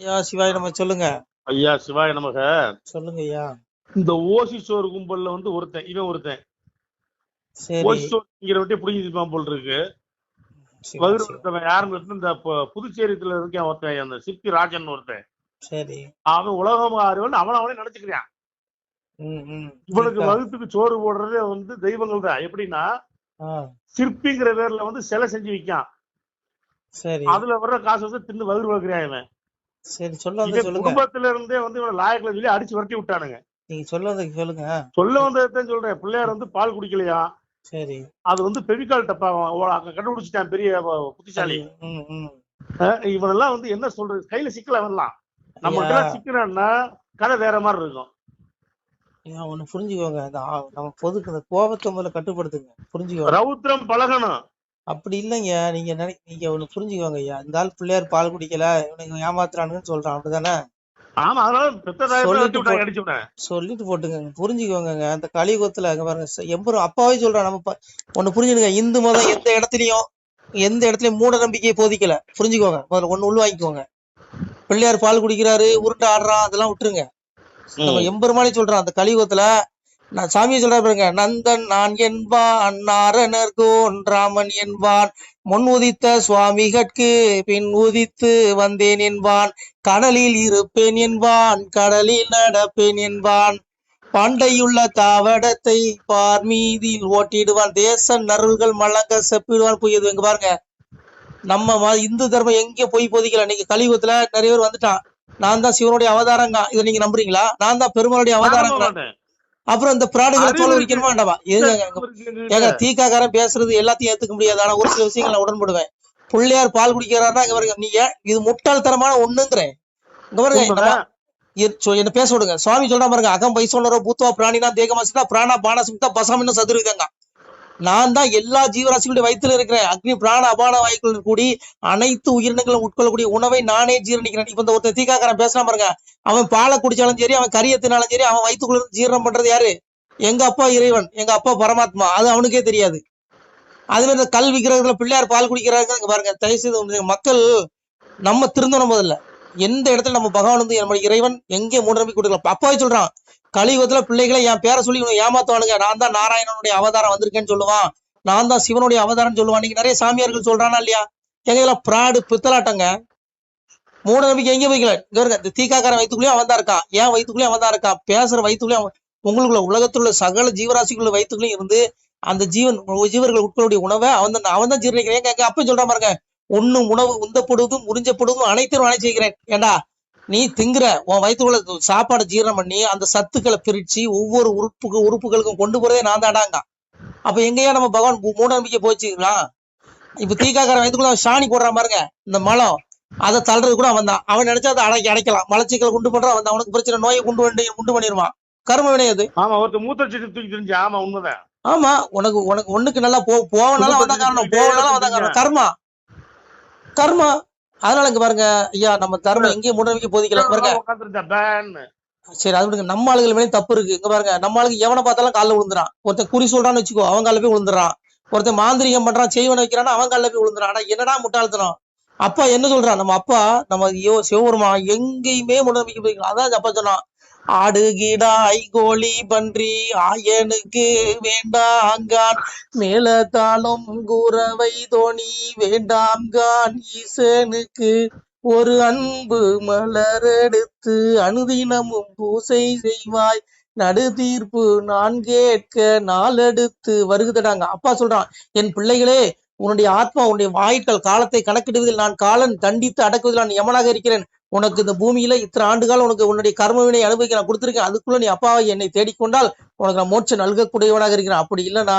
ஐயா சிவாய் நம்ம சொல்லுங்க. ஐயா சிவாய நமக. சொல்லுங்க ஐயா. இந்த ஓசி சோறு கும்பல்ல வந்து ஒருத்தன் சரி. ஓசி சோறுங்கிறவட்டே பிடிங்கிருப்பான் போல் இருக்கு. சிவா வகுறு சிவா. ஒருத்தவன் யாருன்னு கேட்டா, இந்த புதுச்சேரித்துல இருக்கேன் ஒருத்தன், அந்த சிப்பி ராஜன் ஒருத்தன். சரி. அவன் உலகம் ஆறுவன் அவனே நினைச்சுக்கிறான். இவனுக்கு இருக்கா? வகுத்துக்கு சோறு போடுறதே வந்து தெய்வங்கள் தான். எப்படின்னா, சிற்பிங்கிற பேர்ல வந்து சிலை செஞ்சு விற்கான். சரி. அதுல வர்ற காசு வந்து தின்னு வகுறு வளர்க்கிறான் இவன். சரி சொல்ல இவன் சொல்லுங்க. குடும்பத்துல இருந்தே வந்து இவனை லாயக்கில் சொல்லி அடிச்சு வரட்டி விட்டானுங்க. நீங்க சொல்ல சொல்லுங்க. சொல்ல வந்ததான் சொல்றேன். பிள்ளையார் வந்து பால் குடிக்கலையா, சரி. அது வந்து பெவிகால் டப்பாவன் கண்டுபிடிச்சிட்டான், பெரிய புத்திசாலி. இவனெல்லாம் வந்து என்ன சொல்றது, கையில சிக்கல வரலாம். நம்ம சிக்கலன்னா கதை வேற மாதிரி இருக்கும். ஒண்ணு புரிஞ்சுக்கோங்க, நம்ம பொதுக்கு இந்த கோபத்தை முதல்ல கட்டுப்படுத்துங்க. புரிஞ்சுக்கோங்க. ரௌத்ரம் பழகணும். அப்படி இல்லைங்க. நீங்க ஒண்ணு புரிஞ்சுக்கோங்க ஐயா. இந்த ஆள் பிள்ளையார் பால் குடிக்கல, இவனுக்கு ஏமாத்துறானுன்னு சொல்றான், அப்படிதானே? ஆமா, அதனால சொல்லிட்டு போட்டுங்க. புரிஞ்சுக்கோங்க. அந்த கலியுகத்துல அங்க பாருங்க, எம்பரும் அப்பாவே சொல்றான். நம்ம ஒண்ணு புரிஞ்சுடுங்க. இந்து மதம் எந்த இடத்துலயும் மூட நம்பிக்கையை போதிக்கல. புரிஞ்சுக்கோங்க. முதல்ல ஒண்ணு உள்வாங்கிக்கோங்க. பிள்ளையார் பால் குடிக்கிறாரு, உருண்டு ஆடுறான், அதெல்லாம் விட்டுருங்க. நம்ம எம்பெருமானே சொல்றான் அந்த கலியுகத்துல. நான் சாமியை சொல்ற பாருங்க, நந்தன் நான் என்பான், நாரணர்கோன் ராமன் என்பான், முன் உதித்த சுவாமிகட்கு பின் உதித்து வந்தேன் என்பான், கடலில் இருப்பேன் என்பான், கடலில் நடப்பேன் என்பான், பண்டையுள்ள தாவடத்தை பார் மீதில் ஓட்டிடுவான், தேச நருள்கள் மலங்க செப்பிடுவான். புரியுது எங்க பாருங்க. நம்ம இந்து தர்மம் எங்க போய் போதிக்கல. நீங்க கலியுகத்துல நிறைய பேர் வந்துட்டான், நான் தான் சிவனுடைய அவதாரங்க, இதை நீங்க நம்புறீங்களா? நான் தான் பெருமாளுடைய அவதாரங்க. அப்புறம் இந்த பிராடுகளை தோல் உரிக்கணுமா வேண்டாமா? ஏங்க தீக்காக்காரன் பேசுறது எல்லாத்தையும் ஏத்துக்க முடியாது. ஆனா ஒரு சில விஷயங்கள் நான் உடன்படுவேன். பிள்ளையார் பால் குடிக்கிறாருன்னா இங்க பாருங்க, நீங்க இது முட்டாள்தனமான ஒண்ணுங்கிறேன். இங்க பாருங்க, என்ன பேச விடுங்க. சுவாமி சொல்ற பாருங்க, அகம் பைசோனரோ பூத்வா பிராணினா தேகமாசிட்டா பிராணா பானசுக்தா பசாமின்னு சதுருவிதங்க. நான் தான் எல்லா ஜீவராசிகளுடைய வயிற்றுல இருக்கிறேன். அக்னி பிராண அபான வாயுக்கள் கூடி அனைத்து உயிரினங்களும் உட்கொள்ளக்கூடிய உணவை நானே ஜீரணிக்கிறேன். இப்ப இந்த ஒருத்தர் தீக்காக்காரன் பேசலாம் பாருங்க, அவன் பாலை குடிச்சாலும் சரி, அவன் கரியத்தினாலும் சரி, அவன் வயிற்றுக்குள்ள இருந்து ஜீரணம் பண்றது யாரு? எங்க அப்பா இறைவன், எங்க அப்பா பரமாத்மா. அது அவனுக்கே தெரியாது. அது மாதிரி இந்த கல் விக்கிரகத்துல பிள்ளையார் பால் குடிக்கிறாங்க பாருங்க. தயவுசெய்து மக்கள் நம்ம திருந்தணும். முதல்ல எந்த இடத்துல நம்ம பகவான் வந்து நம்ம இறைவன் எங்கே மூடநம்பி கொடுக்கலாம். அப்பாவே சொல்றான், கலியுகத்துல பிள்ளைகளை என் பேரை சொல்லி ஏமாத்துவானுங்க. நான் தான் நாராயணனுடைய அவதாரம் வந்திருக்கேன்னு சொல்லுவான், நான் தான் சிவனுடைய அவதாரம் சொல்லுவான். நீங்க நிறைய சாமியார்கள் சொல்றானா இல்லையா? எங்க இதெல்லாம் பிராடு பித்தலாட்டங்க. மூட நம்பிக்கை எங்க வைக்கல. இந்த தீக்காக்காரன் வயிற்றுக்குள்ளேயும் அவன் தான் இருக்கான், ஏன் வயிற்றுக்குள்ளேயும் அவன் தான் இருக்கான், பேசுற வயிற்றுக்குள்ளேயும் உங்களுக்குள்ள உலகத்துல உள்ள சகல ஜீவராசிக்குள்ள வயிற்றுக்குள்ளேயும் இருந்து அந்த ஜீவர்கள் உட்களுடைய உணவை அவன் தான் ஜீரணிக்கிறேன். எங்க அப்ப சொல்ற பாருங்க, ஒன்னும் உணவு உந்தப்படுவதும் உறிஞ்சப்படுவதும் அனைத்தையும் அணைச்சி வைக்கிறேன். ஏண்டா நீ திங்குற உன் வயிற்றுக்குள்ள சாப்பாடு ஜீரணம் பண்ணி அந்த சத்துக்களை பிரிச்சு ஒவ்வொரு உறுப்புகளுக்கும் கொண்டு போறதே நான் தாடாங்க. அப்ப எங்கேயா நம்ம பகவான் மூட நம்பிக்கை போச்சுக்கலாம். இப்ப தீக்காக்கார வயிற்றுக்குள்ள சாணி போடுறான் பாருங்க, இந்த மலம் அதை தள்ளுறது கூட அவன் தான். அவன் நினைச்சா அதை அடைக்கலாம். மலச்சிக்கலை குண்டு பண்றான் அவன் தான். அவனுக்கு பிரச்சனை, நோயை உண்டு பண்ணிடுவான். கர்ம வினையாது. ஆமா, உனக்கு ஒண்ணுக்கு நல்லா போவனால அவன் தான் காரணம், போவனால அவன் தான் காரணம். கர்மா. அதனால இங்க பாருங்க ஐயா, நம்ம தர்மம் எங்கேயும் மூடநம்பிக்கை போதிக்கல பாருங்க. சரி, அது விடுங்க. நம்ம ஆளுகள் மேலே தப்பு இருக்கு. இங்க பாருங்க, நம்ம ஆளுக்கு எவனை பார்த்தாலும் காலில் விழுந்துறான். ஒருத்தன் குறி சொல்றான்னு வச்சுக்கோ, அவன் காலில் போய் விழுந்துறான். ஒருத்தன் மாந்திரிகம் பண்றான், செய்வனை வைக்கிறான், அவன் காலில் போய் விழுந்துறான். ஆனா என்னடா முட்டாள்தனம். அப்பா என்ன சொல்றான், நம்ம அப்பா நம்ம சிவபெருமா எங்கேயுமே மூடநம்பிக்கை போதிக்கலாம். அதான் அப்பா சொன்னான், ஆடு கீடாய் கோழி பன்றி ஆயனுக்கு வேண்டாங்கான், மேலத்தாலும் கூறவை தோணி வேண்டாம்கான், ஈசனுக்கு ஒரு அன்பு மலர் எடுத்து அனுதினமும் பூசை செய்வாய், நடு தீர்ப்பு நான் கேட்க நாளெடுத்து வருகுதடாங்க. அப்பா சொல்றான், என் பிள்ளைகளே, உன்னுடைய ஆத்மா உன்னுடைய வாயிற்கள் காலத்தை கணக்கிடுவதில் நான் காலன் தண்டித்து அடக்குவதில் நான் யமனாக இருக்கிறேன். உனக்கு இந்த பூமியில இத்தனை ஆண்டுகாலம் உனக்கு உன்னுடைய கர்மவினை அனுபவிக்க நான் கொடுத்துருக்கேன். அதுக்குள்ள நீ அப்பாவை என்னை தேடிக்கொண்டால் உனக்கு நான் மோட்சம் நல்கக்கூடியவனாக இருக்கிறேன். அப்படி இல்லைன்னா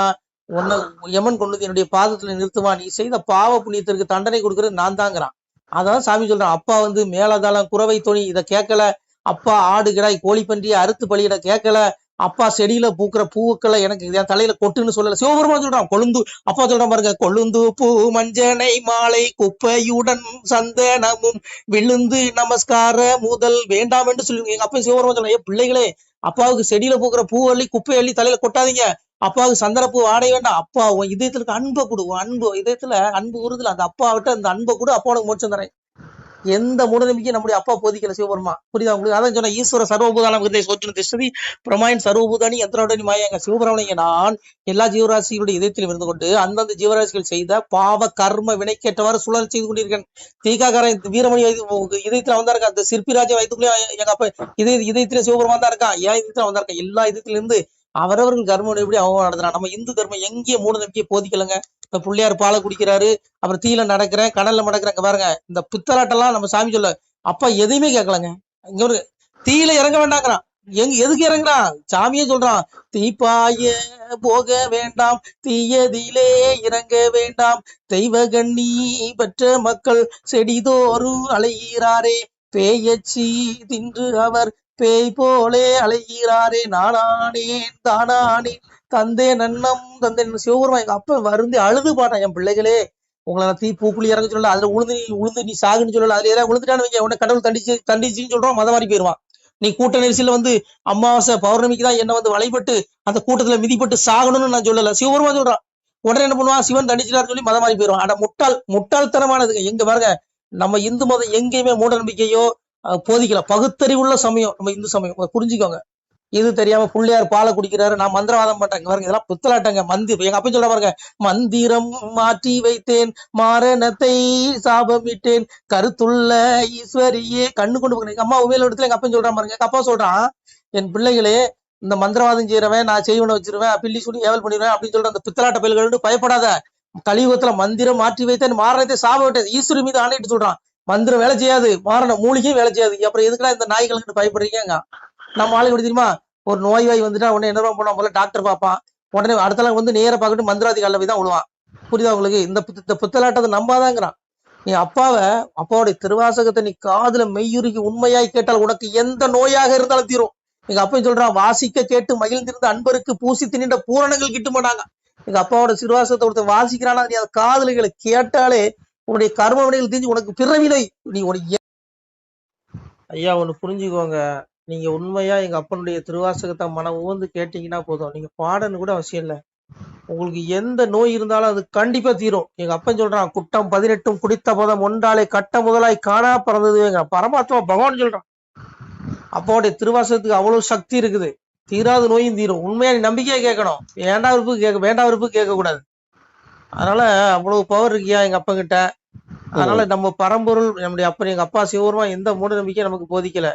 உன்னை யமன் கொண்டு என்னுடைய பாதத்துல நிறுத்துவான். நீ செய்த பாவ புண்ணியத்திற்கு தண்டனை கொடுக்கறது நான் தாங்கிறான். அதான் சாமி சொல்றான், அப்பா வந்து மேலதாளம் குறவை தோணி இதை கேட்கல. அப்பா ஆடு கிடாய் கோழி பன்றியை அறுத்து பலியிட கேட்கல. அப்பா செடியில பூக்கிற பூக்களை எனக்கு என் தலையில கொட்டுன்னு சொல்லல. சிவபெருமான் சொல்றான், கொழுந்து. அப்பா சொல்றான் பாருங்க, கொழுந்து பூ மஞ்சனை மாலை குப்பையுடன் சந்தனமும் விழுந்து நமஸ்கார முதல் வேண்டாம் என்று சொல்லி எங்க அப்பா சிவபெருமான் சொல்றான், பிள்ளைகளே, அப்பாவுக்கு செடியில பூக்கிற பூ அள்ளி குப்பை அள்ளி தலையில கொட்டாதீங்க. அப்பாவுக்கு சந்தனப்பூ ஆடை வேண்டாம். அப்பா உன் இதயத்துல அன்பை கொடு, அன்பு இதயத்துல அன்பு உறுதல், அந்த அப்பா விட்டு அந்த அன்பை கூட அப்பா உனக்கு மோட்சம் தரேன். எந்த மூடநம்பிக்கையும் நம்முடைய அப்பா போதிக்கல சிவபெருமா. புரியுதா உங்களுக்கு? அதான் சொன்ன ஈஸ்வர சர்வபூதானம் விருதை சோற்றின திஷ்டதி பிரமாயின் சர்வபூதானி யந்திரோடனி மாயாங்க. சிவபெருமானிங்க நான் எல்லா ஜீவராசிகளுடைய இதயத்திலும் இருந்து கொண்டு அந்தந்த ஜீவராசிகள் செய்த பாவ கர்ம வினைக்கேற்றவாறு சுழல் செய்து கொண்டிருக்கேன். தீகாக்காரன் வீரமணி இதயத்துல வந்தா இருக்கா, அந்த சிற்பிராஜ வயிற்றுக்குள்ளே எங்க அப்பா இதயத்திலே சிவபெருமான் தான் இருக்கான். ஏன் இதயத்துல வந்தா இருக்கா, எல்லா இதயத்துல இருந்து அவரவர்கள் கர்மம் எப்படி அவங்க நடத்துறான். நம்ம இந்து தர்மம் எங்கேயும் மூட நம்பிக்கையை போதிக்கலங்க. இப்ப பிள்ளையார் பாலை குடிக்கிறாரு, அப்புறம் தீல நடக்கிறேன், கடல்ல நடக்கிறேன். பாருங்க இந்த பித்தலாட்டெல்லாம் நம்ம சாமி சொல்ல அப்பா எதையுமே கேட்கலங்க. இங்க ஒரு தீயில இறங்க வேண்டாங்கிறான். எதுக்கு இறங்குறான்? சாமியே சொல்றான், தீப்பாய போக வேண்டாம், தீயதிலே இறங்க வேண்டாம், தெய்வ கண்ணி பெற்ற மக்கள் செடிதோறும் அலைகிறாரே, பேயச்சி தின்று அவர் பேய் போலே அலைகிறாரே, நானானேன் தானானேன் தந்தே நன்னம் தந்தே. சிவபெருமா எங்க அப்ப வருந்தி அழுது பாட்டான், என் பிள்ளைகளே உங்களை நான் தீ பூக்குழி இறங்க சொல்லல, அதுல உளுந்து நீ சாகுன்னு சொல்லல, அதுல ஏதாவது விழுந்துட்டான்னு வைங்க உன்னை கடவுள் தண்டிச்சுன்னு சொல்றோம், மத மாதிரி போயிருவான். நீ கூட்ட நெரிசல வந்து அமாவாசை பௌர்ணமிக்கு தான் என்ன வந்து வழிபட்டு அந்த கூட்டத்துல மிதிப்பட்டு சாகணும்னு நான் சொல்லல, சிவபெருமா சொல்றான். உடனே என்ன பண்ணுவான், சிவன் தண்டிச்சுட்டாரு சொல்லி மத மாதிரி போயிருவான். ஆனா முட்டாள்தனமானதுங்க. எங்க பாருங்க நம்ம இந்து மதம் எங்கேயுமே மூட நம்பிக்கையோ போதிக்கல. பகுத்தறிவுள்ள சமயம் நம்ம இந்து சமயம், புரிஞ்சுக்கோங்க. இது தெரியாம பிள்ளையார் பாலை குடிக்கிறாரு, நான் மந்திரவாதம் பண்றேன் பாருங்க, இதெல்லாம் புத்தலாட்டங்க. எங்க அப்பா சொல்ற பாருங்க, மந்திரம் மாற்றி வைத்தேன் மாரணத்தை சாபமிட்டேன் கருத்துள்ள ஈஸ்வரியே கண்ணு கொண்டு போகிறேன். எங்க அம்மா உண்மையில இடத்துல எங்க அப்பா சொல்றான் பாருங்க. எங்க அப்பா சொல்றான், என் பிள்ளைகளே இந்த மந்திரவாதம் செய்யறவன் நான் செய்வனை வச்சிருவேன், பில்லி சொல்லி ஏவல் பண்ணிடுவேன் அப்படின்னு சொல்ற அந்த பித்தலாட்ட பயல்கள் பயப்படாத. கலியுகத்துல மந்திரம் மாற்றி வைத்தேன் மாரணத்தை சாபம் விட்டேன் ஈஸ்வரி மீது ஆணையிட்டு சொல்றான். மந்திரம் வேலை செய்யாது, மாரண மூலிகையும் வேலை செய்யாது. அப்புறம் எதுக்குலாம் இந்த நாய்களுக்கு பயப்படுறீங்க? நம்ம ஆளுக்கு எப்படி தெரியுமா, ஒரு நோய்வாய் வந்துட்டா உடனே என்ன பண்ணா முதல்ல டாக்டர் பார்ப்பான், உடனே அடுத்த வந்து நேர பார்க்கட்டு மந்திராதி காலில் போய் தான் விடுவான். புரியுதா உங்களுக்கு? இந்த புத்தலாட்டத்தை நம்பாதாங்கிறான். நீ அப்பாவுடைய திருவாசகத்தை நீ காதுல மெய்யுருகி உண்மையாய் கேட்டால் உனக்கு எந்த நோயாக இருந்தாலும் தீரும். எங்க அப்பா சொல்றான், வாசிக்க கேட்டு மகிழ்ந்திருந்த அன்பருக்கு பூசி திணின்ற பூரணங்கள் கிட்ட மாட்டாங்க. எங்க அப்பாவோட திருவாசகத்தை ஒருத்தர் வாசிக்கிறானா நீ அந்த காதலிகளை கேட்டாலே உன்னுடைய கர்ம வினைகள் தெரிஞ்சு உனக்கு பிறவிலை. நீ உனக்கு ஐயா ஒண்ணு புரிஞ்சுக்கோங்க, நீங்க உண்மையா எங்க அப்பனுடைய திருவாசகத்தை மனம் ஊர்ந்து கேட்டீங்கன்னா போதும், நீங்க பாடன்னு கூட அவசியம் இல்லை. உங்களுக்கு எந்த நோய் இருந்தாலும் அது கண்டிப்பா தீரும். எங்க அப்பன் சொல்றான், குட்டம் 18 குடித்த பதம் ஒன்றாலே கட்ட முதலாய் காணா பறந்தது. பரமாத்மா பகவான் சொல்றான். அப்பாவுடைய திருவாசகத்துக்கு அவ்வளவு சக்தி இருக்குது. தீராத நோயும் தீரும். உண்மையா நீ நம்பிக்கையா கேட்கணும், வேண்டாம் விருப்பு கேட்க கூடாது. அதனால அவ்வளவு பவர் இருக்கியா எங்க அப்பா கிட்ட. அதனால நம்ம பரம்பொருள் நம்முடைய அப்பன் எங்க அப்பா சிவபெருமா எந்த மூட நம்பிக்கையும் நமக்கு போதிக்கல.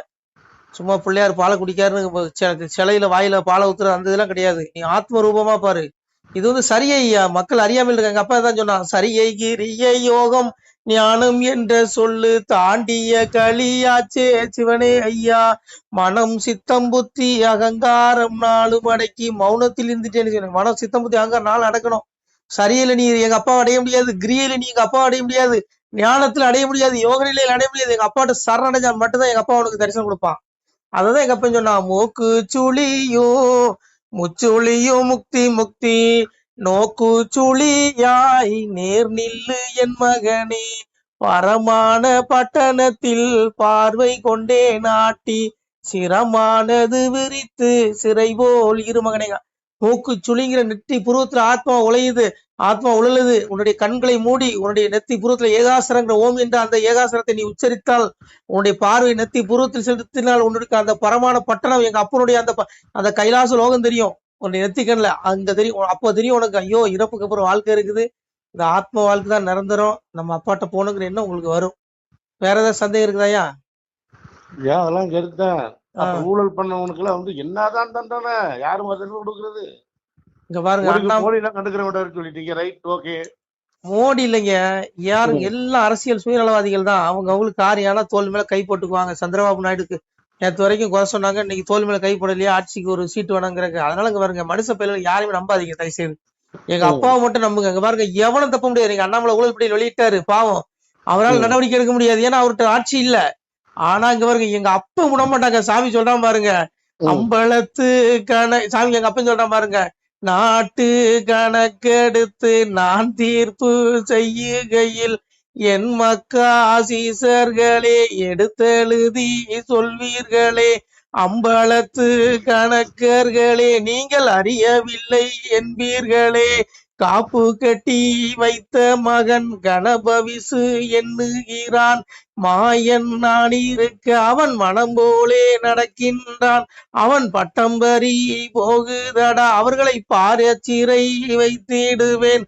சும்மா பிள்ளையார் பாலை குடிக்காருன்னு சிலையில வாயில பாலை ஊத்துறது அந்த இதெல்லாம் கிடையாது. நீ ஆத்ம ரூபமா பாரு. இது வந்து சரியா மக்கள் அறியாமல் இருக்காங்க. எங்க அப்பா தான் சொன்னான், சரியை கிரிய யோகம் ஞானம் என்ற சொல்லு தாண்டிய களியாச்சே சிவனே ஐயா, மனம் சித்தம் புத்தி அகங்காரம் நாளும் அடக்கி மௌனத்தில் இருந்துட்டேன்னு சொன்னேன். மனம் சித்தம் புத்தி அகங்காரம் நாள் அடக்கணும். சரியில நீ எங்க அப்பா அடைய முடியாது, கிரியையில நீ எங்க அப்பா அடைய முடியாது, ஞானத்துல அடைய முடியாது, யோக நிலையில அடைய முடியாது. எங்க அப்பாட்ட சரணடைஞ்சா மட்டும்தான் எங்க அப்பா உனக்கு தரிசனம் கொடுப்பான். அததான் எங்க அப்பா சொன்னா, மூக்கு சுழியும் முச்சுளியும் முக்தி முக்தி நோக்கு சுழியாய் நேர் நில்லு என் மகனே, பரமான பட்டணத்தில் பார்வை கொண்டே நாட்டி சிரமானது விரித்து சிறை போல் இரு மகனேங்க. மூக்கு சுழிங்கிற நெத்தி புருவத்துல ஆத்மா உழையுது, ஆத்மா உழலுது. உன்னுடைய கண்களை மூடி உன்னுடைய நெத்தி புருவத்துல ஏகாசரங்கிற ஓம் என்ற அந்த ஏகாசரத்தை நீ உச்சரித்தால், உன்னுடைய பார்வை நெத்தி புருவத்தில் செலுத்தினால் உன்னுடைய அந்த பரமான பட்டணம் எங்க அப்பனுடைய அந்த கைலாச லோகம் தெரியும். உன்னுடைய நெத்தி கண்ல அங்க தெரியும். அப்போ தெரியும் உனக்கு, ஐயோ இறப்புக்கு அப்புறம் வாழ்க்கை இருக்குது, இந்த ஆத்ம வாழ்க்கை தான் நிரந்தரம், நம்ம அப்பாட்ட போகணுங்கிற எண்ணம் உங்களுக்கு வரும். வேற ஏதாவது சந்தேகம் இருக்குதாயா? அதெல்லாம் கருத்தேன். ஊழல் பண்ணவனுக்கு எல்லாம் வந்து என்னதான் தண்டனை, யாரும் தண்டனை கொடுக்கறது? இங்க பாருங்க, மோடி எல்லாம் கண்டுக்கிற விட சொல்லிட்டீங்க, ரைட், ஓகே. மோடி இல்லைங்க, யாரும் எல்லாம் அரசியல் சுயநலவாதிகள் தான். அவங்களுக்கு காரியான தோல் மேல கை போட்டுக்குவாங்க. சந்திரபாபு நாயுடுக்கு நேற்று வரைக்கும் குறை சொன்னாங்க, இன்னைக்கு தோல் மேல கை போடலையா, ஆட்சிக்கு ஒரு சீட்டு வேணாங்கிறாங்க. அதனால இங்க பாருங்க, மனுஷ பயிர்கள் யாருமே நம்பாதீங்க தயவு செய்து. எங்க அப்பாவை மட்டும் நம்புங்க. இங்க பாருங்க, எவனும் தப்ப முடியாது. நீங்க அண்ணாமலை ஊழல் பட்டியல் வெளியிட்டாரு, பாவம் அவரால் நடவடிக்கை எடுக்க முடியாது, ஏன்னா அவர்கிட்ட ஆட்சி இல்ல. ஆனா இங்க பாருங்க, எங்க அப்ப விட மாட்டாங்க. சாமி சொல்றான் பாருங்க, அம்பலத்து சாமி எங்க அப்பன் சொல்றான் பாருங்க, நாட்டு கணக்கெடுத்து நான் தீர்ப்பு செய்யுகையில் என் மக்காசீசர்களே எடுத்தெழுதி சொல்வீர்களே, அம்பலத்து கணக்கர்களே நீங்கள் அறியவில்லை என்பீர்களே, காப்பு கட்டி வைத்த மகன் கணபவிசு எண்ணுகிறான். மாயன் நான் இருக்க அவன் மனம் போலே நடக்கின்றான். அவன் பட்டம்பரி போகுதடா அவர்களை பாரச்சிறை வைத்திடுவேன்.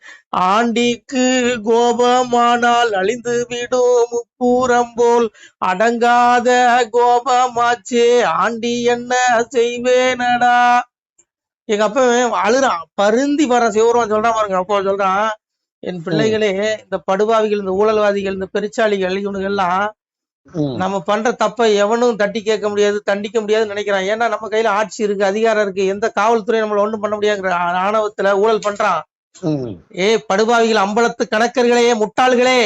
ஆண்டிக்கு கோபமானால் அழிந்து விடும் முப்புறம் போல் அடங்காத கோபமாச்சே ஆண்டி என்ன செய்வேனடா. எங்க அப்பா அழுறான், பருந்தி வர சிவருமான் சொல்றான் பாருங்க. அப்பா சொல்றான், என் பிள்ளைகளே இந்த படுபாவிகள், இந்த ஊழல்வாதிகள், இந்த பெருச்சாளிகள், இவனுங்க எல்லாம் நம்ம பண்ற தப்ப எவனும் தட்டி கேட்க முடியாது, தண்டிக்க முடியாதுன்னு நினைக்கிறான். ஏன்னா நம்ம கையில ஆட்சி இருக்கு, அதிகாரம் இருக்கு, எந்த காவல்துறை நம்மள ஒண்ணும் பண்ண முடியாதுங்கிற ஆணவத்துல ஊழல் பண்றான். படுபாவிகள், அம்பலத்து கணக்கர்களே, முட்டாள்களே,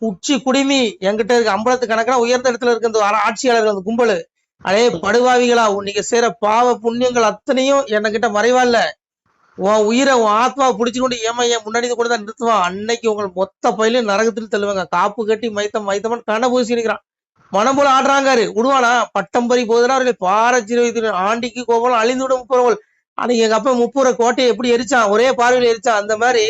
உச்சி குடிமி என்கிட்ட இருக்கு. அம்பலத்து கணக்கா உயர்ந்த இடத்துல இருக்கு இந்த ஆட்சியாளர்கள், அந்த கும்பலு. அதே படுபாவிகளா, நீங்க செய்யற பாவ புண்ணியங்கள் அத்தனையும் என்கிட்ட மறைவா இல்ல. உன் உயிரை உன் ஆத்மாவை பிடிச்சுக்கொண்டு ஏன் முன்னாடி கூட தான் நிறுத்துவான். அன்னைக்கு உங்கள் மொத்த பயிலையும் நரகத்தில் தள்ளுவாங்க. காப்பு கட்டி மைத்தமன் கண்ண பூசி இருக்கிறான். மனம் போல ஆடுறாங்காரு, விடுவானா? பட்டம்பரி போதுனா அவர்களை பாரச்சிறு ஆண்டிக்கு கோபம் அழிந்து விட முப்புறவள். அன்னைக்கு எங்க அப்பா முப்புற கோட்டையை எப்படி எரிச்சான், ஒரே பார்வையில எரிச்சான். அந்த மாதிரி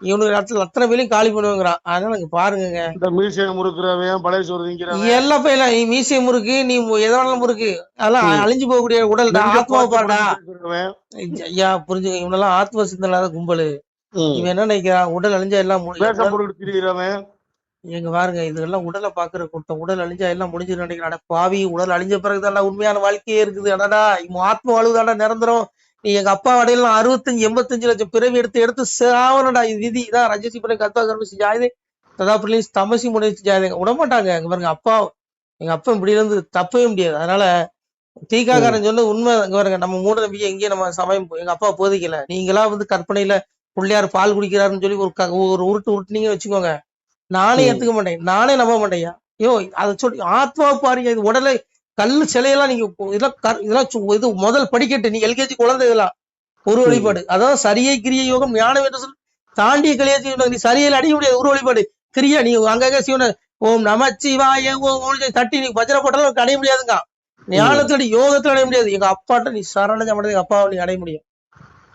இவனுக்கு இடத்துல அத்தனை பேரையும் காலி பண்ணுவாங்கிறான். அதனால இங்க பாருங்க, இந்த மியூசியம் முறுக்குறவன், பழைய சோறு திங்கிறவன், எல்லா பையில மியூசியம் முறுக்கு, நீ எதனாலும் முறுக்கு, அதெல்லாம் அழிஞ்சு போகக்கூடிய உடல் ஆத்மாவை பாருடா. ஐயா புரிஞ்சுங்க, இவனெல்லாம் ஆத்ம சிந்தனாத கும்பலு. இவன் என்ன நினைக்கிறான், உடல் அழிஞ்சா எல்லாம் எங்க பாருங்க, இதெல்லாம் உடலை பாக்குற கூட்டம். உடல் அழிஞ்சா எல்லாம் முடிஞ்சு நினைக்கிறான். பாவி, உடல் அழிஞ்ச பிறகுதான் உண்மையான வாழ்க்கையே இருக்குது. அடடா, இவன் ஆத்ம வாழ்வுதாடா நிரந்தரம். நீ எங்க அப்பா வடையெல்லாம் 65-85 லட்சம் பிறவி எடுத்து சாவனடா. இது விதி. இதான் ரஜசி பண்ணி கத்வா கர்மசி ஜாயதே ததா பிள்ளை தமசி முடிச்சு ஜாயதேங்க விடமாட்டாங்க. அங்க பாருங்க, அப்பா எங்க அப்பா இப்படி இருந்து தப்பவே முடியாது. அதனால தீக்காக்காரன் சொன்ன உண்மை. அங்க பாருங்க, நம்ம மூட நம்பிக்கை எங்கேயும் நம்ம சமயம் எங்க அப்பா போதிக்கல. நீங்களா கற்பனையில பிள்ளையார் பால் குடிக்கிறாருன்னு சொல்லி ஒரு உருட்டுனீங்க வச்சுக்கோங்க, நானே ஏத்துக்க மாட்டேன், நானே நம்ப மாட்டேன். ஐயோ, அதை சொல்லி ஆத்மா பாருங்க. இது உடலை கல்லு சிலையெல்லாம் நீங்க இதெல்லாம் இது முதல் படிக்கட்டு. நீங்க எல்கேஜி குழந்தை இதெல்லாம் ஒரு வழிபாடு. அதாவது சரியை கிரிய யோகம் ஞானம் என்று சொல்லி தாண்டிய கிளியா நீ சரியில் அடிக்க முடியாது. ஒரு வழிபாடு கிரியா நீ அங்கங்க சிவன ஓம் நமச்சிவாய ஓம் தட்டி நீ பஜனை போட்டாலும் அடைய முடியாதுங்க. ஞானத்தடி யோகத்துல அடைய முடியாது. எங்க அப்பாட்ட நீ சரணஞ்ச மாட்டேன், எங்க அப்பாவை நீ அடைய முடியும்.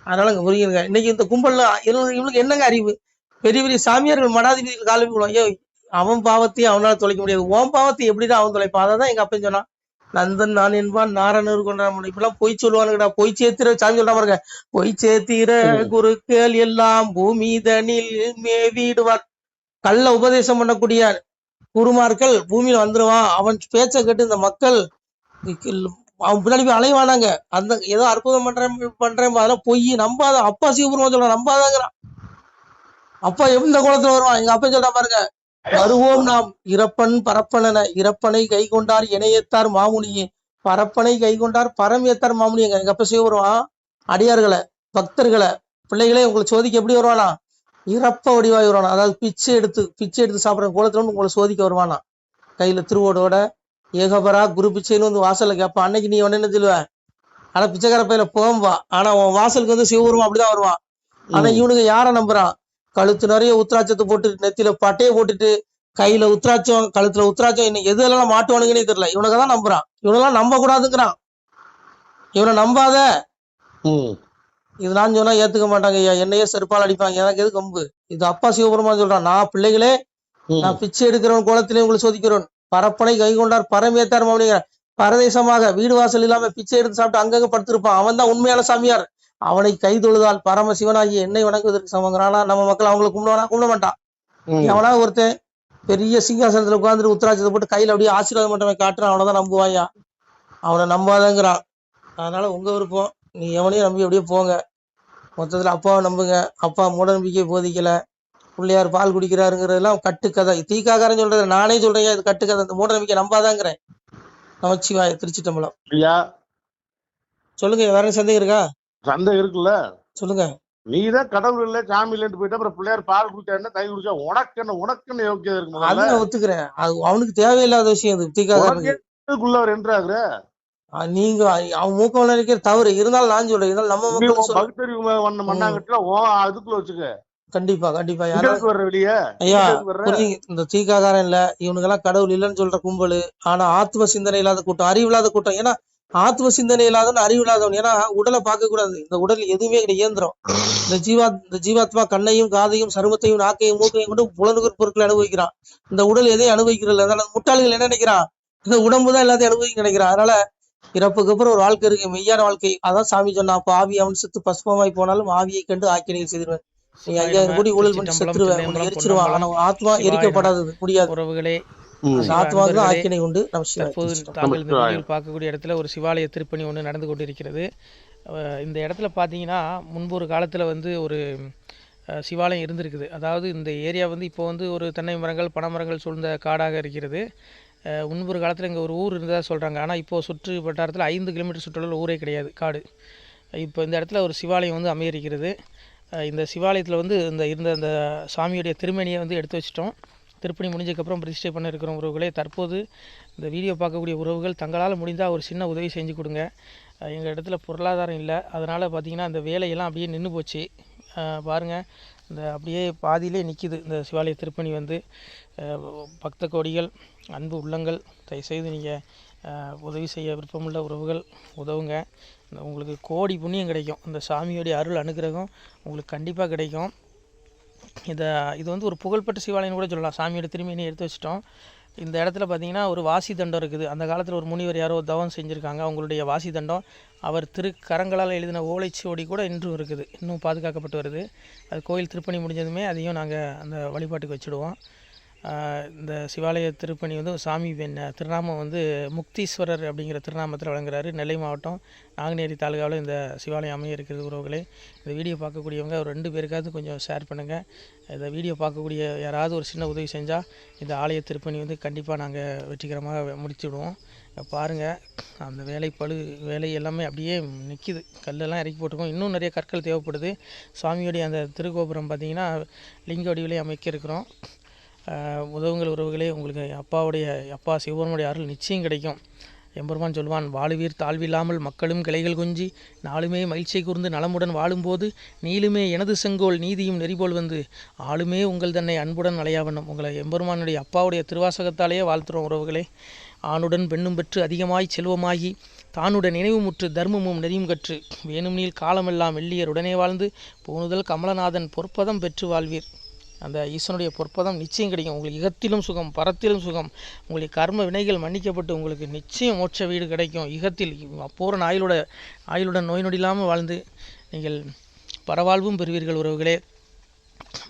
அதனால இங்க புரியுங்க. இன்னைக்கு இந்த கும்பல்ல இவனுக்கு என்னங்க அறிவு? பெரிய பெரிய சாமியார்கள் மடாதிபதிகள் காலம் போடுவாங்க. ஐயோ, அவன் பாவத்தையும் அவனால தொலைக்க முடியாது, உன் பாவத்தை எப்படிதான் அவன் தொலைப்பான். அதான் எங்க அப்பா சொன்னான், நந்தன் நான் என்பான் நாரணர் கொண்டான். இப்பெல்லாம் பொய் சொல்லுவானுங்கடா. பொய் சேத்திர சாமி சொல்றா பாருங்க, பொய் சேத்திர குருக்கள் எல்லாம் பூமிதனில் மேவிடுவார். கள்ள உபதேசம் பண்ணக்கூடிய குருமார்கள் பூமியில வந்துருவான். அவன் பேச்ச கேட்டு இந்த மக்கள் அவன் பின்னாடி போய் அலைவானாங்க. அந்த ஏதோ அற்புதம் பண்றேன் அதெல்லாம் பொய், நம்பாத. அப்பா சிவபெருமான் சொல்றான், நம்பாதாங்கிறான். அப்பா எந்த குளத்துல வருவான்? எங்க அப்பா சொல்றா பாருங்க, வருவோம் நாம் இறப்பன் பரப்பன. இறப்பனை கை கொண்டார் இணையத்தார் மாமுனியே, பரப்பனை கை கொண்டார் பரம் ஏத்தார் மாமுனியங்க. எங்க அப்ப வருவான், அடியார்களை, பக்தர்களை, பிள்ளைகளே உங்களை சோதிக்க எப்படி வருவானா? இறப்ப வடிவாய் வருவானா. அதாவது பிச்சை எடுத்து சாப்பிட்ற கோலத்துல உங்களை சோதிக்க வருவானா. கையில திருவோடோட ஏகபரா குரு பிச்சைன்னு வாசல்ல கேட்பான். அன்னைக்கு நீ என்ன சொல்லுவ? ஆனா பிச்சைக்கார பையில போம்பா. ஆனா உன் வாசலுக்கு சிவபெருமான் அப்படிதான் வருவான். ஆனா இவனுக்கு யார நம்புறான்? கழுத்து நிறைய உத்ராட்சத்தை போட்டு, நெத்தியில பட்டையை போட்டுட்டு, கையில உத்ராட்சம், கழுத்துல உத்ராட்சம், இன்னும் எது எல்லாம் மாட்டுவானுங்கன்னே தெரியல. இவனுக்குதான் நம்புறான். இவனெல்லாம் நம்ப கூடாதுங்கிறான். இவனை நம்பாத. இது நான் சொன்னா ஏத்துக்க மாட்டாங்க. ஐயா, என்னையே செருப்பால் அடிப்பாங்க. எனக்கு எது கம்பு? இது அப்பா சிவபெருமான் சொல்றான், நான் பிள்ளைகளே, நான் பிச்சை எடுக்கிறவன் கோலத்திலே உங்களை சோதிக்கிறவன். பரப்பனை கை கொண்டார் பரமேத்தார் அப்படிங்கிற பரதேசமாக வீடு வாசல் இல்லாம பிச்சை எடுத்து சாப்பிட்டு அங்கங்க படுத்திருப்பான். அவன் தான் உண்மையான சாமியார். அவனை கை தொழுதால் பரம சிவனாகி என்னை வணங்குவதற்கு சமங்கிறானா? நம்ம மக்கள் அவங்களை கும்பிட மாட்டான். எவனா ஒருத்தன் பெரிய சிங்காசனத்துல உட்காந்துட்டு உத்தராட்சத்தை போட்டு கையில அப்படியே ஆசீர்வாதம் மட்டும் காட்டுறான், அவனதான் நம்புவாயா? அவனை நம்பாதங்கிறான். அதனால உங்க விருப்பம். நீ எவனையும் நம்பி அப்படியே போங்க. மொத்தத்துல அப்பாவை நம்புங்க. அப்பா மூட நம்பிக்கை போதிக்கல, பிள்ளையார் பால் குடிக்கிறாருங்கிறதெல்லாம் கட்டுக்கதை. தீக்காக்காரன் சொல்றது நானே சொல்றேன், இது கட்டுக்கதை. இந்த மூட நம்பிக்கை நம்பாதாங்கிறேன். நமச்சிவாய. திருச்சிட்டம்பலம். சொல்லுங்க, வேற சந்தேகம் இருக்கா? சந்தேகம் இருக்குல்ல, சொல்லுங்க. நீதான் கடவுள் இல்ல சாமி இல்லன்னு போயிட்டு அப்புறம் பிள்ளையார் பால் குடிச்சா கை குடிச்சா உனக்குன்னு யோக்கியதை இருக்கு. அது ஒத்துக்கிறேன், அது அவனுக்கு தேவையில்லாத விஷயம். அது தீக்காக்குள்ள அவர் என்றாரு. நீங்க அவன் மூக்கம் நினைக்கிற தவறு இருந்தாலும் நான் சொல்றேன். இருந்தாலும் நம்ம அதுக்குள்ள வச்சுக்க. கண்டிப்பா கண்டிப்பா. ஐயா இந்த தீக்காக்காரன் இல்ல, இவனுக்கு எல்லாம் கடவுள் இல்லைன்னு சொல்ற கும்பலு. ஆனா ஆத்ம சிந்தனை இல்லாத கூட்டம், அறிவு இல்லாத கூட்டம். ஏன்னா ஆத்ம சிந்தனை இல்லாதவன், அறிவு இல்லாதவன். ஏன்னா உடலை பார்க்க கூடாது. இந்த உடல் எதுவுமே கிடையாது, இயந்திரம். இந்த ஜீவாத்மா கண்ணையும் காதையும் சருமத்தையும் நாக்கையும் மூக்கையும் கொண்டு புலனுகர் பொருட்களை அனுபவிக்கிறான். இந்த உடல் எதையும் அனுபவிக்கிறது. அதனால முட்டாள்கள் என்ன நினைக்கிறான், இந்த உடம்பு தான் எல்லாத்தையும் அனுபவிக்க நினைக்கிறான். அதனால இறப்புக்கு அப்புறம் ஒரு வாழ்க்கை இருக்கு, மெய்யான வாழ்க்கை. அதான் சாமி சொன்னா, அப்ப ஆவி அவன் செத்து பஸ்மமாய் போனாலும் ஆவியை கண்டு ஆக்கினைகள் செய்திருவேன். நீ 5000 கோடி ஊழல் பண்ணி செத்துருவேன், உன்னை எரிச்சிருவான். ஆனா ஆத்மா எரிக்கப்படாதது, முடியாது. உறவுகளே, அந்த ஆத்மாவுக்கு தான் ஆக்கினை உண்டு. தற்போது தாங்கள் இந்த வீடியோவில் பார்க்கக்கூடிய இடத்துல ஒரு சிவாலய திருப்பணி ஒன்று நடந்து கொண்டிருக்கிறது. இந்த இடத்துல பார்த்தீங்கன்னா முன்பு ஒரு காலத்தில் வந்து ஒரு சிவாலயம் இருந்திருக்குது. அதாவது இந்த ஏரியா வந்து இப்போ வந்து ஒரு தென்னை மரங்கள் பனை மரங்கள் சூழ்ந்த காடாக இருக்கிறது. முன்பு ஒரு காலத்தில் இங்கே ஒரு ஊர் இருந்ததாக சொல்கிறாங்க. ஆனால் இப்போது சுற்று வட்டாரத்தில் 5 கிலோமீட்டர் சுற்றுலா ஊரே கிடையாது, காடு. இப்போ இந்த இடத்துல ஒரு சிவாலயம் வந்து அமையிருக்கிறது. இந்த சிவாலயத்தில் வந்து இருந்த அந்த சாமியுடைய திருமேனியை வந்து எடுத்து வச்சிட்டோம். திருப்பணி முடிஞ்சதுக்கப்புறம் பிரதிஷ்டை பண்ண இருக்கிற உறவுகளே, தற்போது இந்த வீடியோ பார்க்கக்கூடிய உறவுகள் தங்களால் முடிந்தால் ஒரு சின்ன உதவி செஞ்சு கொடுங்க. எங்கள் இடத்துல பொருளாதாரம் இல்லை, அதனால் பார்த்திங்கன்னா அந்த வேலையெல்லாம் அப்படியே நின்று போச்சு. பாருங்கள், இந்த அப்படியே பாதியிலே நிற்கிது இந்த சிவாலய திருப்பணி வந்து. பக்த கோடிகள், அன்பு உள்ளங்கள், தயவுசெய்து நீங்கள் உதவி செய்ய விருப்பமுள்ள உறவுகள் உதவுங்க. உங்களுக்கு கோடி புண்ணியம் கிடைக்கும். இந்த சாமியோடைய அருள் அனுகிரகம் உங்களுக்கு கண்டிப்பாக கிடைக்கும். இது வந்து ஒரு புகழ்பெற்ற சிவாலயம் கூட சொல்லலாம். சாமியோட திருமேனியை எடுத்து வச்சிட்டோம். இந்த இடத்துல பார்த்திங்கன்னா ஒரு வாசி தண்டம் இருக்குது. அந்த காலத்தில் ஒரு முனிவர் யாரோ தவம் செஞ்சுருக்காங்க. அவங்களுடைய வாசி தண்டம் அவர் திருக்கரங்களால் எழுதின ஓலைச்சுவடி கூட இன்றும் இருக்குது, இன்னும் பாதுகாக்கப்பட்டு வருது. அது கோயில் திருப்பணி முடிஞ்சதுமே அதையும் நாங்கள் அந்த வழிபாட்டுக்கு வச்சுடுவோம். இந்த சிவாலய திருப்பணி வந்து சாமி திருநாமம் வந்து முக்தீஸ்வரர் அப்படிங்கிற திருநாமத்தில் வழங்குறாரு. நெல்லை மாவட்டம் நாங்குநேரி தாலுகாவில் இந்த சிவாலயம் அமைய இருக்கிறது உறவுகளே. இந்த வீடியோ பார்க்கக்கூடியவங்க ஒரு 2 பேருக்காவது கொஞ்சம் ஷேர் பண்ணுங்கள். இந்த வீடியோ பார்க்கக்கூடிய யாராவது ஒரு சின்ன உதவி செஞ்சால் இந்த ஆலய திருப்பணி வந்து கண்டிப்பாக நாங்கள் வெற்றிகரமாக முடிச்சுடுவோம். பாருங்கள், அந்த வேலை எல்லாமே அப்படியே நிற்கிது. கல்லெல்லாம் இறக்கி போட்டிருக்கோம். இன்னும் நிறைய கற்கள் தேவைப்படுது. சுவாமியோடைய அந்த திருக்கோபுரம் பார்த்திங்கன்னா லிங்க வடிவிலே அமைக்க இருக்கிறோம். உதவுங்கள் உறவுகளே. உங்களுக்கு அப்பா சிவபெருமானுடைய அருள் நிச்சயம் கிடைக்கும். எம்பெருமான் சொல்வான், வாழுவீர் தாழ்வில்லாமல் மக்களும் கிளைகள் கொஞ்சி நாளுமே மகிழ்ச்சியை கூர்ந்து நலமுடன் வாழும்போது நீளுமே எனது செங்கோல் நீதியும் நெறிபோல் வந்து ஆளுமே உங்கள் தன்னை அன்புடன் அலையாவண்ணம். உங்களை எம்பெருமானுடைய அப்பாவுடைய திருவாசகத்தாலேயே வாழ்த்துறோம் உறவுகளே. ஆணுடன் பெண்ணும் பெற்று அதிகமாய் செல்வமாகி தானுடன் நினைவுமுற்று தர்மமும் நெறியும் கற்று வேணும்னில் காலமெல்லாம் வெள்ளியர் உடனே வாழ்ந்து போனுதல் கமலநாதன் பொற்பதம் பெற்று வாழ்வீர். அந்த ஈசனுடைய பொற்பதம் நிச்சயம் கிடைக்கும். உங்களுக்கு இகத்திலும் சுகம், பரத்திலும் சுகம். உங்களுடைய கர்ம வினைகள் மன்னிக்கப்பட்டு உங்களுக்கு நிச்சயம் மோட்ச வீடு கிடைக்கும். இகத்தில் பூரண ஆயுளுடன் நோய் நொடி இல்லாமல் வாழ்ந்து நீங்கள் பரவாழ்வும் பெறுவீர்கள் உறவுகளே.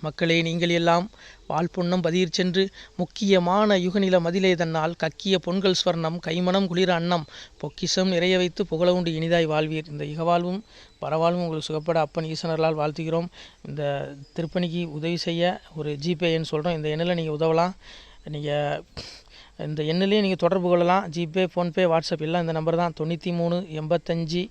மக்களே, நீங்கள் எல்லாம் வாழ்பொன்னம் பதியிற் சென்று முக்கியமான யுகநில மதிலே தன்னால் கக்கிய பொன்கள் ஸ்வர்ணம் கைமணம் குளிர அன்னம் பொக்கிஷம் நிறைய வைத்து புகழ உண்டு இனிதாய் வாழ்வீர். இந்த இகவாழ்வும் பரவாழ்வும் உங்களுக்கு சுகப்பட அப்பன் ஈசனர்களால் வாழ்த்துகிறோம். இந்த திருப்பணிக்கு உதவி செய்ய ஒரு ஜிபே எண் சொல்கிறோம். இந்த எண்ணில் நீங்கள் உதவலாம். நீங்கள் இந்த எண்ணிலேயே நீங்கள் தொடர்பு கொள்ளலாம். ஜிபே, ஃபோன்பே, வாட்ஸ்அப் எல்லாம் இந்த நம்பர் தான். 93 85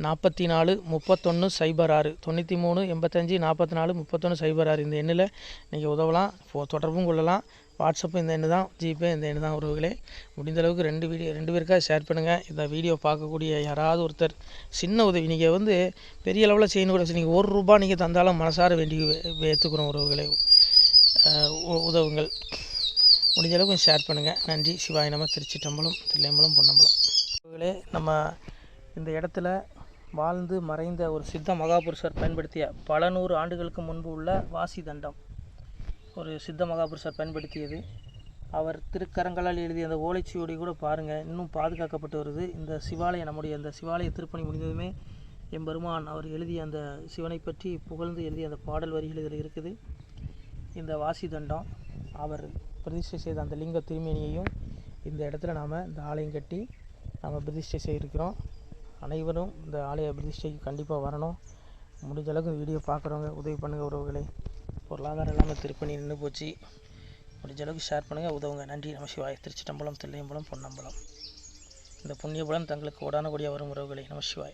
44 31 06 93 85 44 31 06. இந்த எண்ணில் நீங்கள் உதவலாம், தொடர்பும் கொள்ளலாம். வாட்ஸ்அப்பு இந்த எண்ணு தான், ஜிபே இந்த எண்ணு தான் உறவுகளே. முடிந்தளவுக்கு 2 பேருக்காக ஷேர் பண்ணுங்கள். இந்த வீடியோ பார்க்கக்கூடிய யாராவது ஒருத்தர் சின்ன உதவி, நீங்கள் வந்து பெரிய அளவில் செய்யணும் கூட, நீங்கள் ₹1 நீங்கள் தந்தாலும் மனசார வேண்டி ஏற்றுக்கிறோம் உறவுகளே. உதவுங்கள். முடிஞ்ச அளவுக்கு கொஞ்சம் ஷேர் பண்ணுங்கள். நன்றி. சிவாய நம. திருச்சிற்றம்பலம், தில்லையம்பலம், பொன்னம்பலம். உறவுகளே, நம்ம இந்த இடத்துல வாழ்ந்து மறைந்த ஒரு சித்த மகாபுருஷர் பயன்படுத்திய பல 100 ஆண்டுகளுக்கு முன்பு உள்ள வாசி தண்டம் ஒரு சித்த மகாபுருஷர் பயன்படுத்தியது. அவர் திருக்கரங்களால் எழுதிய அந்த ஓலைச்சுவடி கூட பாருங்கள், இன்னும் பாதுகாக்கப்பட்டு வருது. இந்த சிவாலயம், நம்முடைய அந்த சிவாலய திருப்பணி முடிந்ததுமே எம்பெருமான் அவர் எழுதிய அந்த சிவனை பற்றி புகழ்ந்து எழுதிய அந்த பாடல் வரிகள் இதில் இருக்குது. இந்த வாசி தண்டம் அவர் பிரதிஷ்டை செய்த அந்த லிங்க திருமேனியையும் இந்த இடத்துல நாம் இந்த ஆலயம் கட்டி நாம் பிரதிஷ்டை செய்திருக்கிறோம். அனைவரும் இந்த ஆலய பிரதிஷ்டைக்கு கண்டிப்பாக வரணும். முடிஞ்ச அளவுக்கு இந்த வீடியோ பார்க்குறவங்க உதவி பண்ணுங்கள் உறவுகளை. பொருளாதாரம் இல்லாமல் திருப்பணி நின்று போச்சு. முடிஞ்ச அளவுக்கு ஷேர் பண்ணுங்கள், உதவுங்க. நன்றி. நம சிவாய. திருச்சிற்றம்பலம், தில்லையம்பலம், பொன்னம்பலம். இந்த புண்ணிய பலம் தங்களுக்கு கோடான கோடியாக வரும் உறவுகளை. நம சிவாய.